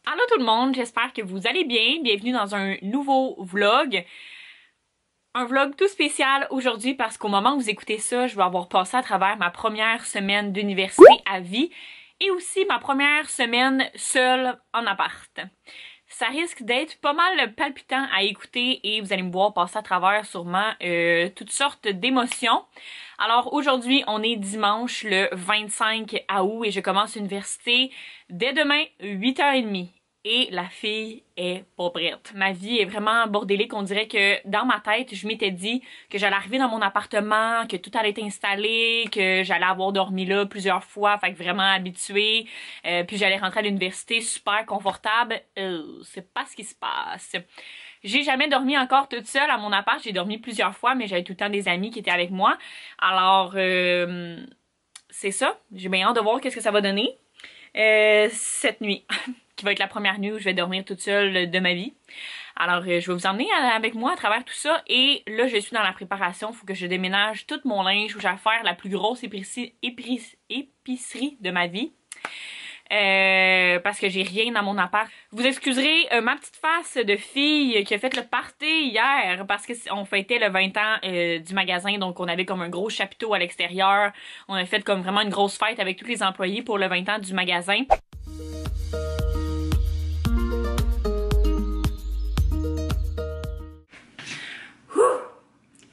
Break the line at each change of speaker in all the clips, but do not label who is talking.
Allô tout le monde, j'espère que vous allez bien. Bienvenue dans un nouveau vlog. Un vlog tout spécial aujourd'hui parce qu'au moment où vous écoutez ça, je vais avoir passé à travers ma première semaine d'université à vie et aussi ma première semaine seule en appart. Ça risque d'être pas mal palpitant à écouter et vous allez me voir passer à travers sûrement toutes sortes d'émotions. Alors aujourd'hui, on est dimanche le 25 août et je commence l'université dès demain 8h30. Et la fille est pas prête. Ma vie est vraiment bordélique. On dirait que dans ma tête, je m'étais dit que j'allais arriver dans mon appartement, que tout allait être installé, que j'allais avoir dormi là plusieurs fois, fait que vraiment habituée. Puis j'allais rentrer à l'université super confortable. C'est pas ce qui se passe. J'ai jamais dormi encore toute seule à mon appart. J'ai dormi plusieurs fois, mais j'avais tout le temps des amis qui étaient avec moi. Alors, c'est ça. J'ai bien hâte de voir qu'est-ce que ça va donner cette nuit. Qui va être la première nuit où je vais dormir toute seule de ma vie. Alors, je vais vous emmener avec moi à travers tout ça. Et là, je suis dans la préparation. Il faut que je déménage tout mon linge où je vais faire la plus grosse épicerie de ma vie. Parce que j'ai rien dans mon appart. Vous excuserez ma petite face de fille qui a fait le party hier parce qu'on fêtait le 20 ans du magasin, donc on avait comme un gros chapiteau à l'extérieur. On a fait comme vraiment une grosse fête avec tous les employés pour le 20 ans du magasin.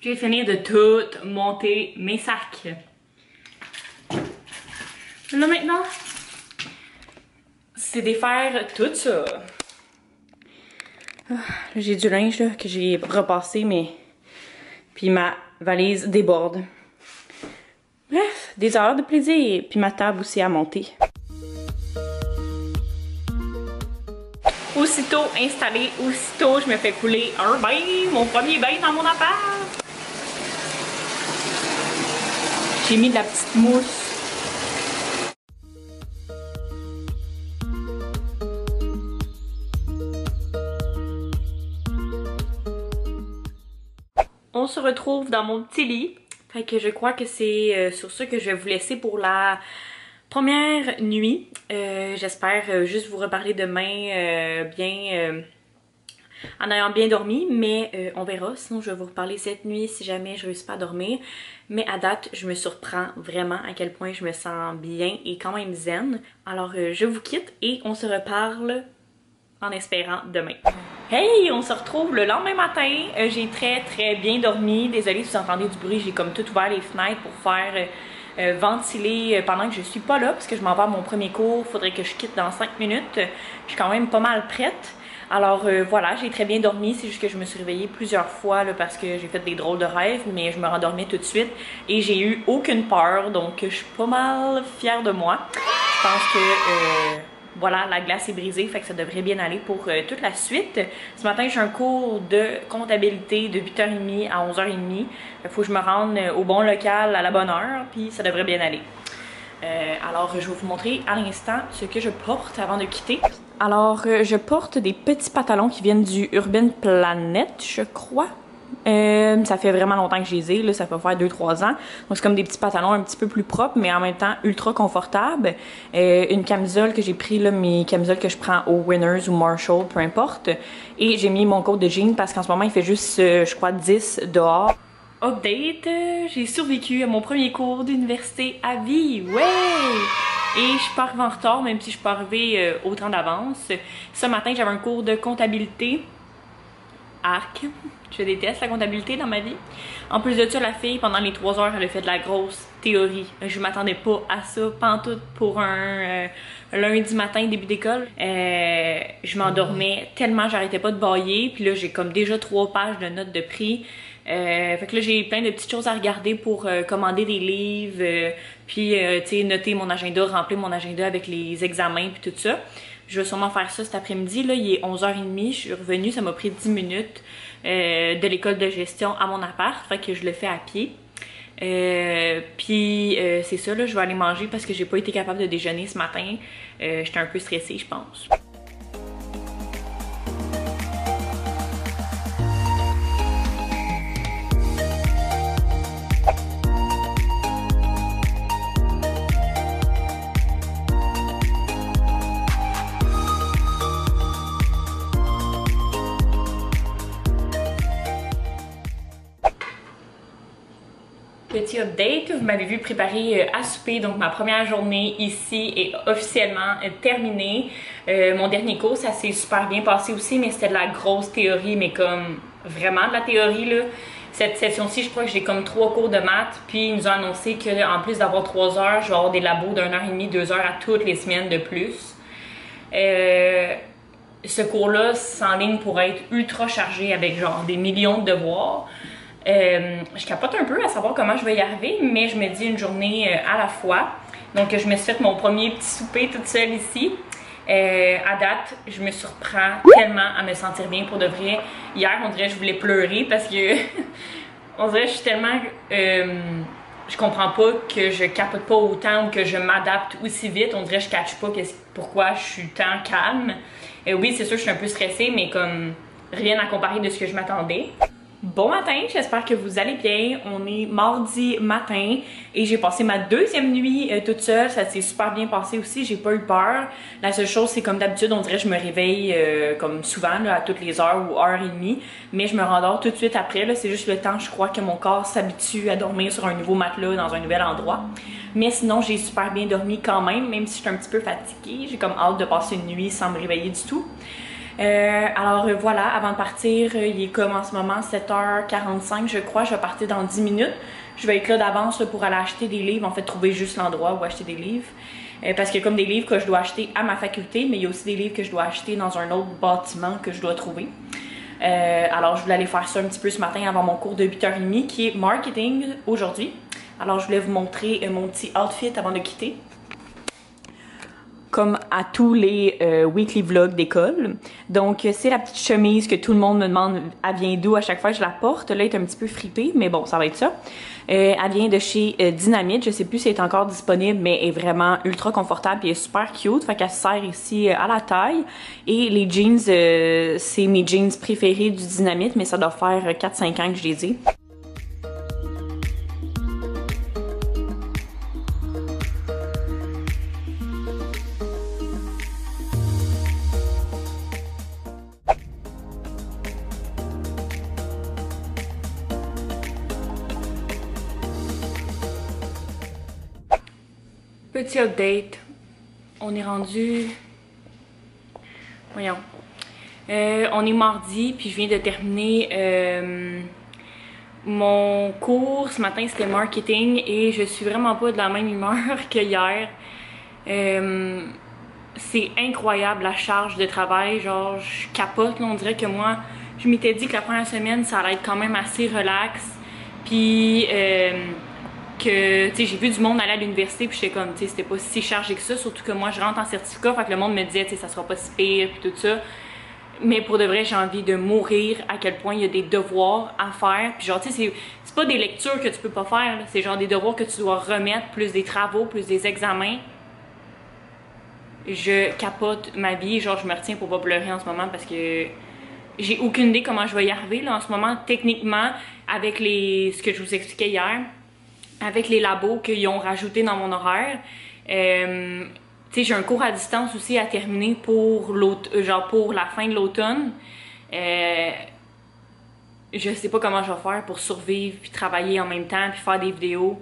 J'ai fini de tout monter mes sacs. Là maintenant, c'est défaire tout ça. J'ai du linge là, que j'ai repassé, mais puis ma valise déborde. Bref, des heures de plaisir, puis ma table aussi à monter. Aussitôt installé, aussitôt je me fais couler un bain, mon premier bain dans mon appart. J'ai mis de la petite mousse. On se retrouve dans mon petit lit. Fait que je crois que c'est sur ça que je vais vous laisser pour la première nuit. J'espère juste vous reparler demain en ayant bien dormi, mais on verra. Sinon, je vais vous reparler cette nuit si jamais je réussis pas à dormir. Mais à date, je me surprends vraiment à quel point je me sens bien et quand même zen. Alors, je vous quitte et on se reparle en espérant demain. Hey, on se retrouve le lendemain matin. J'ai très bien dormi. Désolée si vous entendez du bruit, j'ai comme tout ouvert les fenêtres pour faire ventiler pendant que je suis pas là parce que je m'en vais à mon premier cours. Faudrait que je quitte dans 5 minutes. Je suis quand même pas mal prête. Alors voilà, j'ai très bien dormi, c'est juste que je me suis réveillée plusieurs fois là, parce que j'ai fait des drôles de rêves, mais je me rendormais tout de suite et j'ai eu aucune peur, donc je suis pas mal fière de moi. Je pense que voilà, la glace est brisée, fait que ça devrait bien aller pour toute la suite. Ce matin, j'ai un cours de comptabilité de 8h30 à 11h30. Il faut que je me rende au bon local à la bonne heure, puis ça devrait bien aller. Alors, je vais vous montrer à l'instant ce que je porte avant de quitter. Alors, je porte des petits pantalons qui viennent du Urban Planet, je crois. Ça fait vraiment longtemps que je les ai, là, ça peut faire 2-3 ans. Donc, c'est comme des petits pantalons un petit peu plus propres, mais en même temps ultra confortables. Une camisole que j'ai pris, là, mes camisoles que je prends au Winners ou Marshall, peu importe. Et j'ai mis mon coat de jean parce qu'en ce moment, il fait juste, je crois, 10 dehors. Update, j'ai survécu à mon premier cours d'université à vie, ouais! Et je suis pas arrivée en retard, même si je suis pas arrivée autant d'avance. Ce matin, j'avais un cours de comptabilité. Arc. Je déteste la comptabilité dans ma vie. En plus de ça, la fille, pendant les 3 heures, elle a fait de la grosse théorie. Je m'attendais pas à ça, pantoute, pour un lundi matin, début d'école. Je m'endormais tellement, j'arrêtais pas de bailler. Puis là, j'ai comme déjà 3 pages de notes de prix. Fait que là, j'ai plein de petites choses à regarder pour commander des livres. Puis, tu sais, noter mon agenda, remplir mon agenda avec les examens puis tout ça. Je vais sûrement faire ça cet après-midi. Là, il est 11h30. Je suis revenue. Ça m'a pris 10 minutes de l'école de gestion à mon appart. Fait que je le fais à pied. Puis, c'est ça. Là, je vais aller manger parce que j'ai pas été capable de déjeuner ce matin. J'étais un peu stressée, je pense. Petit update, vous m'avez vu préparer à souper, donc ma première journée ici est officiellement terminée. Mon dernier cours, ça s'est super bien passé aussi, mais c'était de la grosse théorie, mais comme vraiment de la théorie là. Cette session-ci, je crois que j'ai comme 3 cours de maths, puis ils nous ont annoncé qu'en plus d'avoir 3 heures, je vais avoir des labos d'1 heure et demie, 2 heures à toutes les semaines de plus. Ce cours-là s'enligne pour être ultra chargé avec genre des millions de devoirs. Je capote un peu à savoir comment je vais y arriver, mais je me dis une journée à la fois. Donc je me suis fait mon premier petit souper toute seule ici. À date, je me surprends tellement à me sentir bien pour de vrai. Hier, on dirait que je voulais pleurer parce que on dirait que je suis tellement... je comprends pas que je capote pas autant ou que je m'adapte aussi vite. On dirait que je catch pas pourquoi je suis tant calme. Oui, c'est sûr que je suis un peu stressée, mais comme rien à comparer de ce que je m'attendais. Bon matin, j'espère que vous allez bien. On est mardi matin et j'ai passé ma 2e nuit toute seule. Ça s'est super bien passé aussi, j'ai pas eu peur. La seule chose, c'est comme d'habitude, on dirait que je me réveille comme souvent là, à toutes les heures ou heure et demie. Mais je me rendors tout de suite après. C'est juste le temps, je crois, que mon corps s'habitue à dormir sur un nouveau matelas dans un nouvel endroit. Mais sinon, j'ai super bien dormi quand même si je suis un petit peu fatiguée. J'ai comme hâte de passer une nuit sans me réveiller du tout. Alors voilà, avant de partir, il est comme en ce moment 7h45 je crois, je vais partir dans 10 minutes. Je vais être là d'avance pour aller acheter des livres, en fait trouver juste l'endroit où acheter des livres. Parce qu'il y a comme des livres que je dois acheter à ma faculté, mais il y a aussi des livres que je dois acheter dans un autre bâtiment que je dois trouver. Alors je voulais aller faire ça un petit peu ce matin avant mon cours de 8h30 qui est marketing aujourd'hui. Alors je voulais vous montrer mon petit outfit avant de quitter. Comme à tous les weekly vlogs d'école. Donc, c'est la petite chemise que tout le monde me demande, elle vient d'où à chaque fois que je la porte. Là, elle est un petit peu fripée, mais bon, ça va être ça. Elle vient de chez Dynamite. Je sais plus si elle est encore disponible, mais elle est vraiment ultra confortable et elle est super cute. Fait qu'elle se sert ici à la taille. Et les jeans, c'est mes jeans préférés du Dynamite, mais ça doit faire 4-5 ans que je les ai. Petit update, on est rendu, voyons, on est mardi puis je viens de terminer mon cours. Ce matin c'était marketing et je suis vraiment pas de la même humeur que hier. C'est incroyable la charge de travail, genre je capote là, on dirait que moi je m'étais dit que la première semaine ça allait être quand même assez relax puis que tu sais j'ai vu du monde aller à l'université puis j'étais comme tu sais c'était pas si chargé que ça, surtout que moi je rentre en certificat, fait que le monde me disait tu sais ça sera pas si pire puis tout ça, mais pour de vrai j'ai envie de mourir à quel point il y a des devoirs à faire, puis genre tu sais c'est pas des lectures que tu peux pas faire, c'est genre des devoirs que tu dois remettre, plus des travaux, plus des examens. Je capote ma vie, genre je me retiens pour pas pleurer en ce moment parce que j'ai aucune idée comment je vais y arriver là en ce moment techniquement avec ce que je vous expliquais hier. Avec les labos qu'ils ont rajouté dans mon horaire. Tu sais, j'ai un cours à distance aussi à terminer pour pour la fin de l'automne. Je sais pas comment je vais faire pour survivre, puis travailler en même temps, puis faire des vidéos.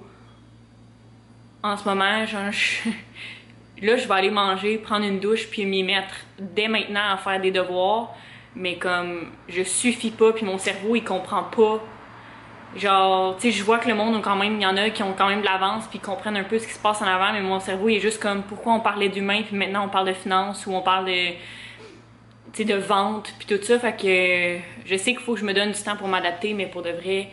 En ce moment, genre, là, je vais aller manger, prendre une douche, puis m'y mettre dès maintenant à faire des devoirs. Mais comme, je suffis pas, puis mon cerveau, il comprend pas. Genre, tu sais, je vois que le monde, quand même, il y en a qui ont quand même de l'avance puis comprennent un peu ce qui se passe en avant, mais mon cerveau il est juste comme, pourquoi on parlait d'humain puis maintenant on parle de finances ou on parle de, tu sais, de vente puis tout ça, fait que je sais qu'il faut que je me donne du temps pour m'adapter, mais pour de vrai,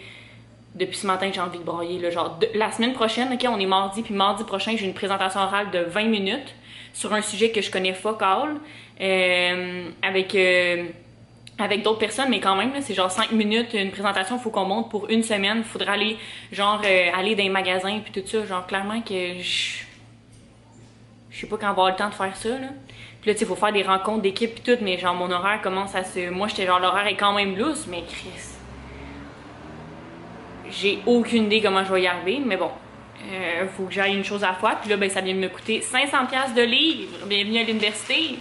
depuis ce matin, j'ai envie de brailler, là, genre, la semaine prochaine, ok, on est mardi, puis mardi prochain, j'ai une présentation orale de 20 minutes sur un sujet que je connais fuck all, avec d'autres personnes, mais quand même, c'est genre 5 minutes, une présentation, il faut qu'on monte pour une semaine, il faudra aller, genre, aller dans les magasins puis tout ça, genre, clairement que je sais pas quand on va avoir le temps de faire ça, là. Puis là, tu sais, il faut faire des rencontres d'équipe puis tout, mais genre, mon horaire commence à se... Moi, j'étais genre, l'horaire est quand même lousse, mais Chris... J'ai aucune idée comment je vais y arriver, mais bon, faut que j'aille une chose à la fois, puis là, ben, ça vient de me coûter 500$ de livres, bienvenue à l'université.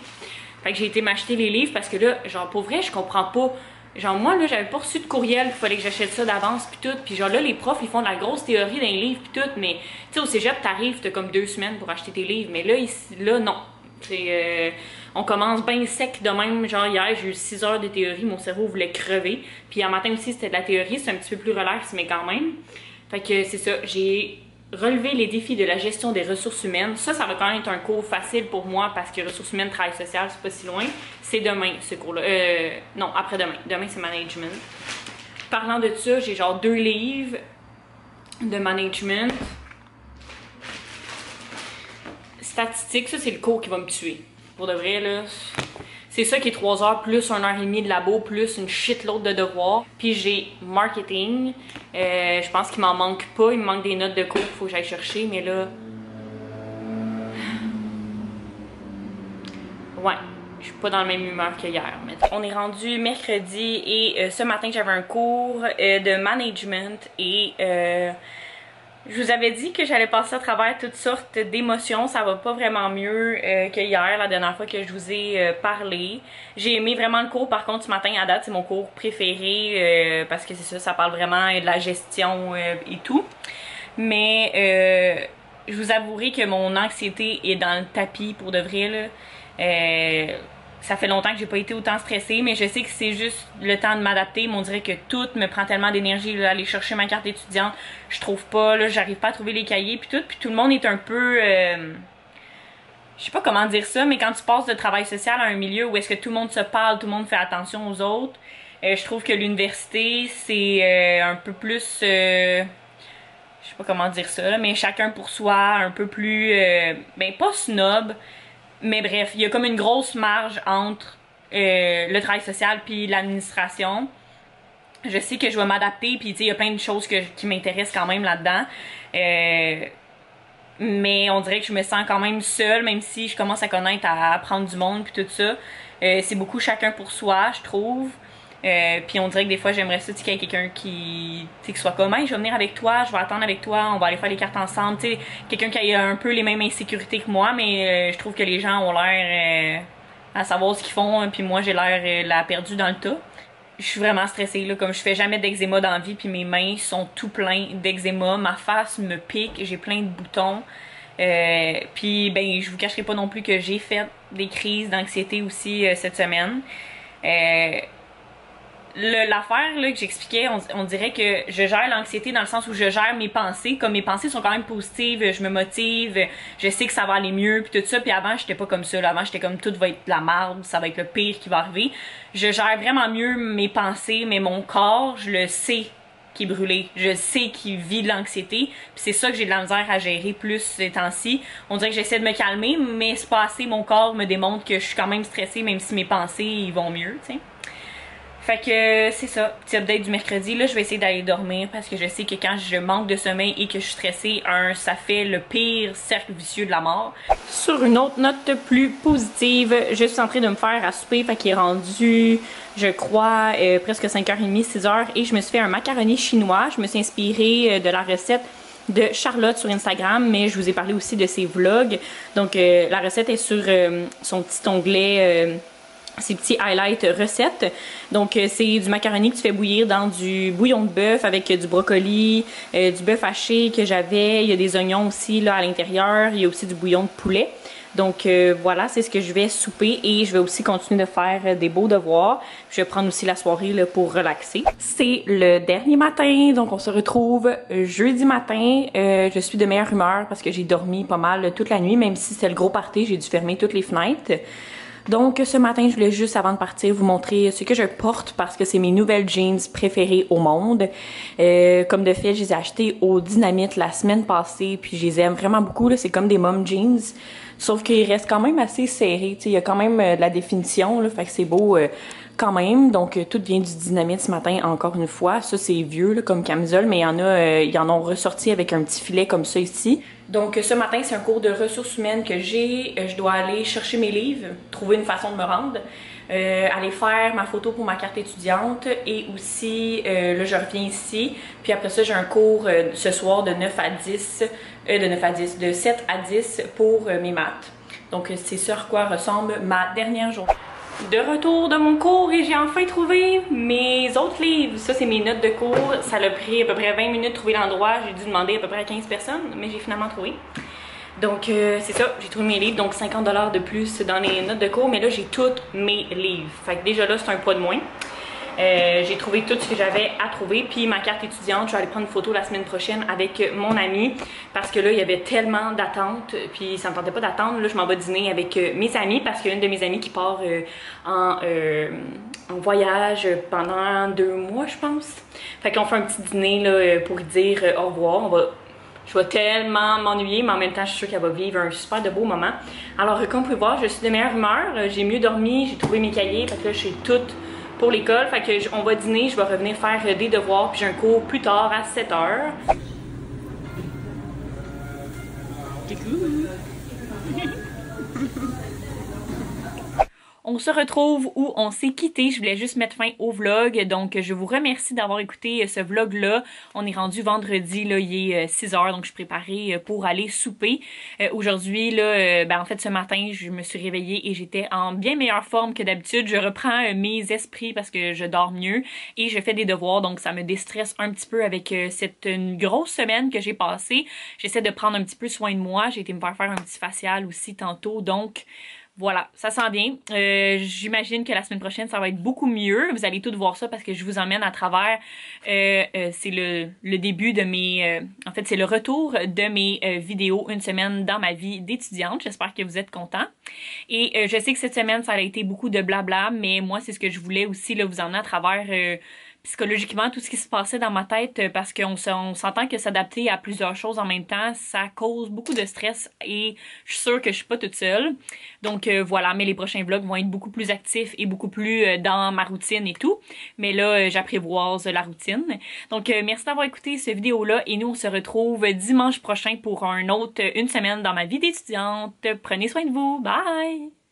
Fait que j'ai été m'acheter les livres parce que là, genre pour vrai, je comprends pas Genre moi là j'avais pas reçu de courriel, il fallait que j'achète ça d'avance puis tout, puis genre là les profs ils font de la grosse théorie dans les livres puis tout, mais tu sais au cégep t'arrives, t'as comme 2 semaines pour acheter tes livres, mais là ici, là non. On commence bien sec de même, genre hier j'ai eu 6 heures de théorie, mon cerveau voulait crever, puis en matin aussi c'était de la théorie, c'est un petit peu plus relax mais quand même. Fait que c'est ça, j'ai relevé les défis de la gestion des ressources humaines. Ça va quand même être un cours facile pour moi parce que ressources humaines, travail social, c'est pas si loin. C'est demain, ce cours-là. Non, après-demain. Demain, c'est management. Parlant de ça, j'ai genre 2 livres de management. Statistique, ça, c'est le cours qui va me tuer. Pour de vrai, là... C'est ça qui est 3 heures plus 1 heure et demie de labo plus une shitload de devoirs. Puis j'ai marketing. Je pense qu'il m'en manque pas. Il me manque des notes de cours qu'il faut que j'aille chercher. Mais là... Ouais. Je suis pas dans la même humeur qu'hier. On est rendu mercredi et ce matin j'avais un cours de management et... je vous avais dit que j'allais passer à travers toutes sortes d'émotions, ça va pas vraiment mieux que hier, la dernière fois que je vous ai parlé. J'ai aimé vraiment le cours, par contre ce matin à date c'est mon cours préféré parce que c'est ça, ça parle vraiment de la gestion et tout. Mais je vous avouerai que mon anxiété est dans le tapis pour de vrai là. Ça fait longtemps que j'ai pas été autant stressée, mais je sais que c'est juste le temps de m'adapter. Mais on dirait que tout me prend tellement d'énergie, aller chercher ma carte étudiante. Je trouve pas, là, j'arrive pas à trouver les cahiers puis tout le monde est un peu... je sais pas comment dire ça, mais quand tu passes de travail social à un milieu où est-ce que tout le monde se parle, tout le monde fait attention aux autres, je trouve que l'université, c'est un peu plus... je sais pas comment dire ça, là, mais chacun pour soi, un peu plus... ben, pas snob, mais bref, il y a comme une grosse marge entre le travail social puis l'administration. Je sais que je vais m'adapter, puis tu sais, il y a plein de choses qui m'intéressent quand même là-dedans. Mais on dirait que je me sens quand même seule, même si je commence à connaître, à apprendre du monde puis tout ça. C'est beaucoup chacun pour soi, je trouve. Puis on dirait que des fois j'aimerais ça qu'il y ait quelqu'un qui soit comme hey, je vais venir avec toi, je vais attendre avec toi, on va aller faire les cartes ensemble, tu sais, quelqu'un qui a un peu les mêmes insécurités que moi, mais je trouve que les gens ont l'air à savoir ce qu'ils font, puis moi j'ai l'air la perdue dans le tas. Je suis vraiment stressée là, comme je fais jamais d'eczéma dans la vie, puis mes mains sont tout plein d'eczéma, ma face me pique, j'ai plein de boutons. Puis ben je vous cacherai pas non plus que j'ai fait des crises d'anxiété aussi cette semaine. L'affaire là que j'expliquais, on dirait que je gère l'anxiété dans le sens où je gère mes pensées, comme mes pensées sont quand même positives, je me motive, je sais que ça va aller mieux puis tout ça, puis avant j'étais pas comme ça, là. Avant j'étais comme tout va être de la merde, ça va être le pire qui va arriver. Je gère vraiment mieux mes pensées, mais mon corps, je le sais qui est brûlé, je sais qu'il vit de l'anxiété, puis c'est ça que j'ai de la misère à gérer plus ces temps-ci. On dirait que j'essaie de me calmer, mais c'est pas assez, mon corps me démontre que je suis quand même stressée même si mes pensées ils vont mieux, tu sais. Fait que c'est ça, petit update du mercredi. Là, je vais essayer d'aller dormir parce que je sais que quand je manque de sommeil et que je suis stressée, ça fait le pire cercle vicieux de la mort. Sur une autre note plus positive, je suis en train de me faire à souper, fait qu'il est rendu, je crois, presque 5h30, 6h, et je me suis fait un macaroni chinois. Je me suis inspirée de la recette de Charlotte sur Instagram, mais je vous ai parlé aussi de ses vlogs. Donc la recette est sur son petit onglet... ces petits highlights recettes. Donc c'est du macaroni que tu fais bouillir dans du bouillon de bœuf avec du brocoli, du bœuf haché que j'avais, il y a des oignons aussi là à l'intérieur, il y a aussi du bouillon de poulet. Donc voilà, c'est ce que je vais souper et je vais aussi continuer de faire des beaux devoirs. Je vais prendre aussi la soirée là, pour relaxer. C'est le dernier matin, donc on se retrouve jeudi matin. Je suis de meilleure humeur parce que j'ai dormi pas mal toute la nuit, même si c'est le gros party, j'ai dû fermer toutes les fenêtres. Donc ce matin, je voulais juste avant de partir vous montrer ce que je porte parce que c'est mes nouvelles jeans préférées au monde. Comme de fait, je les ai achetées au Dynamite la semaine passée puis je les aime vraiment beaucoup. C'est comme des mom jeans, sauf qu'ils restent quand même assez serrés. Il y a quand même de la définition, là, fait que c'est beau quand même. Donc tout vient du Dynamite ce matin encore une fois. Ça c'est vieux là, comme camisole, mais il y en a, ils en ont ressorti avec un petit filet comme ça ici. Donc ce matin, c'est un cours de ressources humaines que j'ai. Je dois aller chercher mes livres, trouver une façon de me rendre, aller faire ma photo pour ma carte étudiante et aussi, là je reviens ici. Puis après ça, j'ai un cours ce soir de 9 à 10, de 7 à 10 pour mes maths. Donc c'est sur quoi ressemble ma dernière journée. De retour de mon cours et j'ai enfin trouvé mes autres livres. Ça, c'est mes notes de cours. Ça a pris à peu près 20 minutes de trouver l'endroit. J'ai dû demander à peu près à 15 personnes, mais j'ai finalement trouvé. Donc, c'est ça, j'ai trouvé mes livres. Donc, 50 $ de plus dans les notes de cours. Mais là, j'ai tous mes livres. Fait que déjà là, c'est un poids de moins. J'ai trouvé tout ce que j'avais à trouver, puis ma carte étudiante, je vais aller prendre une photo la semaine prochaine avec mon ami parce que là il y avait tellement d'attentes, puis ça me tentait pas d'attendre. Là je m'en vais dîner avec mes amis parce qu'il y a une de mes amies qui part en voyage pendant 2 mois je pense. Fait qu'on fait un petit dîner là, pour dire au revoir. Je vais tellement m'ennuyer, mais en même temps, je suis sûre qu'elle va vivre un super de beau moment. Alors, comme vous pouvez voir, je suis de meilleure humeur. J'ai mieux dormi, j'ai trouvé mes cahiers, fait que là, je suis toute pour l'école. Fait que on va dîner, je vais revenir faire des devoirs, puis j'ai un cours plus tard à 7 h. On se retrouve où on s'est quitté. Je voulais juste mettre fin au vlog. Donc, je vous remercie d'avoir écouté ce vlog-là. On est rendu vendredi, là, il est 6 h, donc je suis préparée pour aller souper. Aujourd'hui, là, en fait, ce matin, je me suis réveillée et j'étais en bien meilleure forme que d'habitude. Je reprends mes esprits parce que je dors mieux et je fais des devoirs, donc ça me déstresse un petit peu avec cette grosse semaine que j'ai passée. J'essaie de prendre un petit peu soin de moi. J'ai été me faire un petit facial aussi tantôt, donc voilà, ça sent bien. J'imagine que la semaine prochaine, ça va être beaucoup mieux. Vous allez tous voir ça parce que je vous emmène à travers. C'est le début de mes... en fait, c'est le retour de mes vidéos une semaine dans ma vie d'étudiante. J'espère que vous êtes contents. Et je sais que cette semaine, ça a été beaucoup de blabla, mais moi, c'est ce que je voulais aussi là, vous emmener à travers... psychologiquement, tout ce qui se passait dans ma tête, parce qu'on s'entend que s'adapter à plusieurs choses en même temps, ça cause beaucoup de stress et je suis sûre que je suis pas toute seule. Donc voilà, mais les prochains vlogs vont être beaucoup plus actifs et beaucoup plus dans ma routine et tout. Mais là, j'apprivoise la routine. Donc merci d'avoir écouté cette vidéo-là et nous, on se retrouve dimanche prochain pour une semaine dans ma vie d'étudiante. Prenez soin de vous. Bye!